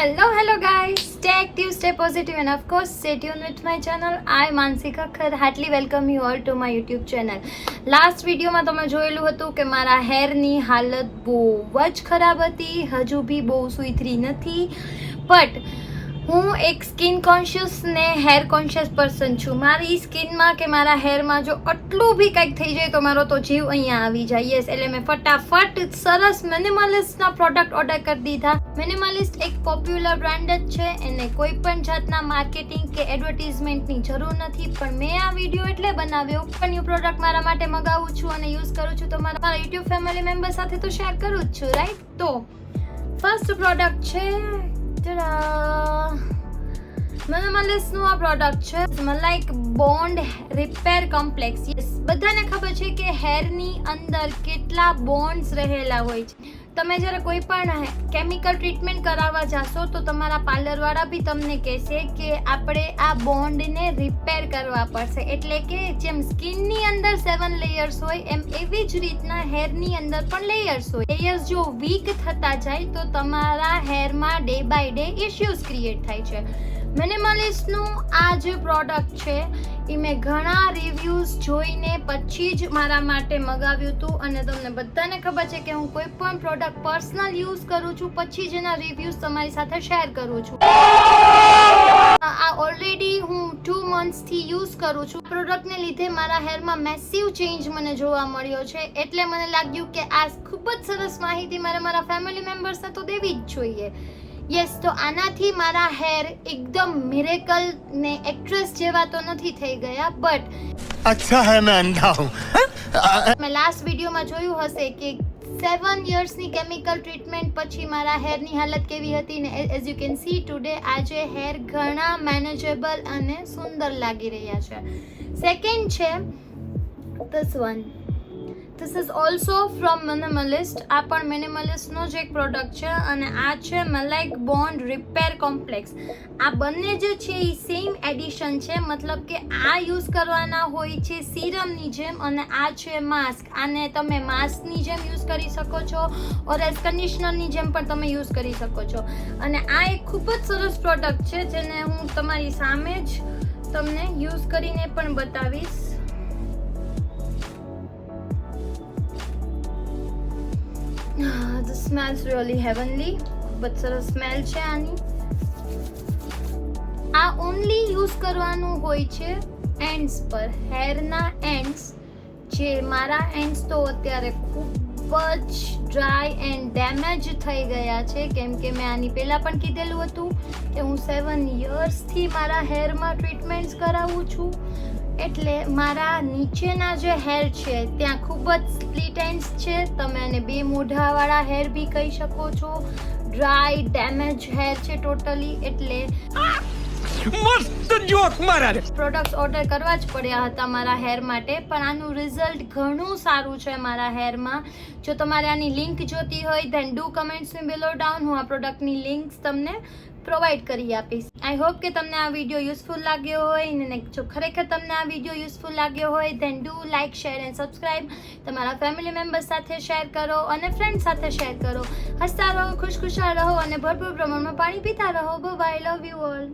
Hello guys, stay active, stay positive and of course stay tuned with my channel. I Mansi Kakkar heartily welcome you all to my YouTube channel. Last વિડીયોમાં તમે જોયેલું હતું કે મારા હેરની હાલત બહુ જ ખરાબ હતી, હજુ બી બહુ સુધરી નથી, બટ હું એક સ્કિન કોન્શિયસ ને હેર કોન્શિયસ પર્સન છું. મારી સ્કિનમાં કે મારા હેરમાં જો આટલું બી કંઈક થઈ જાય તો મારો તો જીવ અહીંયા આવી જાય. યસ, એટલે મેં ફટાફટ સરસ મિનિમલિસ્ટના પ્રોડક્ટ ઓર્ડર કરી દીધા. મિનિમલિસ્ટ એક પોપ્યુલર બ્રાન્ડ જ છે, એને કોઈ પણ જાતના માર્કેટિંગ કે એડવર્ટાઇઝમેન્ટની જરૂર નથી, પણ મેં આ વિડીયો એટલે બનાવ્યો પણ ન્યૂ પ્રોડક્ટ મારા માટે મગાવું છું અને યુઝ કરું છું તો મારા યુટ્યુબ ફેમિલી મેમ્બર સાથે તો શેર કરું જ છું, રાઈટ? તો ફર્સ્ટ પ્રોડક્ટ છે મિનિમલિસ્ટનું આ પ્રોડક્ટ છે લાઈક બોન્ડ રિપેર કોમ્પ્લેક્સ. બધાને ખબર છે કે હેરની અંદર કેટલા બોન્ડ્સ રહેલા હોય છે. તમે જ્યારે કોઈ પણ કેમિકલ ટ્રીટમેન્ટ કરાવવા જાશો તો તમારા પાર્લરવાળા બી તમને કહેશે કે આપણે આ બોન્ડને રિપેર કરવા પડશે. એટલે કે જેમ સ્કિનની અંદર 7 લેયર્સ હોય એમ એવી જ રીતના હેરની અંદર પણ લેયર્સ હોય. લેયર્સ જો વીક થતા જાય તો તમારા હેરમાં day by day issues create થાય છે. મિનિમલિસ્ટનું આ જે પ્રોડક્ટ છે એ મેં ઘણા રિવ્યૂઝ જોઈને પછી જ મારા માટે મગાવ્યું હતું, અને તમને બધાને ખબર છે કે હું કોઈ પણ પ્રોડક્ટ પર્સનલ યુઝ કરું છું પછી જ એના રિવ્યૂઝ તમારી સાથે શેર કરું છું. આ ઓલરેડી હું 2 મંથ્સથી યુઝ કરું છું. પ્રોડક્ટને લીધે મારા હેરમાં મેસિવ ચેન્જ મને જોવા મળ્યો છે, એટલે મને લાગ્યું કે આ ખૂબ જ સરસ માહિતી મારે મારા ફેમિલી મેમ્બર્સને તો દેવી જ જોઈએ. યસ, તો આનાથી મારા હેર એકદમ મિરેકલ ને એક્ટ્રેસ જેવા તો નથી થઈ ગયા, બટ અચ્છા હે મેં અંધા હું. મેં લાસ્ટ વિડીયોમાં જોયું હશે કે 7 yearsની કેમિકલ ટ્રીટમેન્ટ પછી મારા હેરની હાલત કેવી હતી ને as you can see today આજે હેર ઘણા મેનેજેબલ અને સુંદર લાગી રહ્યા છે. સેકન્ડ છે this one. This is also from Minimalist. આ પણ મિનિમલિસ્ટનો જ એક પ્રોડક્ટ છે અને આ છે મલાઈક બોન્ડ રિપેર કોમ્પ્લેક્સ. આ બંને જે છે એ સેમ એડિશન છે, મતલબ કે આ યુઝ કરવાના હોય છે સિરમની જેમ અને આ છે માસ્ક. આને તમે માસ્કની જેમ યુઝ કરી શકો છો ઓર એઝ કન્ડિશનરની જેમ પણ તમે યુઝ કરી શકો છો. અને આ એક ખૂબ જ સરસ પ્રોડક્ટ છે જેને હું તમારી સામે જ તમને યુઝ કરીને પણ બતાવીશ. The smells really heavenly. but સરસ સ્મેલ છે આની. આ ઓનલી યુઝ કરવાનું હોય છે એન્ડ્સ પર, હેરના એન્ડ્સ. જે મારા એન્ડ્સ તો અત્યારે ખૂબ જ ડ્રાય એન્ડ ડેમેજ થઈ ગયા છે, કેમ કે મેં આની પહેલાં પણ કીધેલું હતું કે હું 7 yearsથી મારા હેરમાં ટ્રીટમેન્ટ્સ કરાવું છું. એટલે મારા નીચેના જે હેર છે ત્યાં ખૂબ જ સ્પ્લિટ એન્ડ્સ છે. તમે આને 2 મોઢાવાળા હેર બી કહી શકો છો. ડ્રાય ડેમેજ હેર છે ટોટલી, એટલે મસ્ત જોક મારા રે. પ્રોડક્ટ્સ ઓર્ડર કરવા જ પડ્યા હતા મારા હેર માટે, પણ આનું રિઝલ્ટ ઘણું સારું છે મારા હેરમાં. જો તમારે આની લિંક જોતી હોય then do comments me below down. હું આ પ્રોડક્ટની લિંક્સ તમને પ્રોવાઈડ કરી આપીશ. આઈ હોપ કે તમને આ વિડીયો યુઝફુલ લાગ્યો હોય, અને જો ખરેખર તમને આ વિડીયો યુઝફુલ લાગ્યો હોય then do like, share and subscribe. તમારા ફેમિલી મેમ્બર્સ સાથે શેર કરો અને ફ્રેન્ડ સાથે શેર કરો. હસતા રહો, ખુશખુશાલ રહો અને ભરપૂર પ્રમાણમાં પાણી પીતા રહો. Bye, love you all.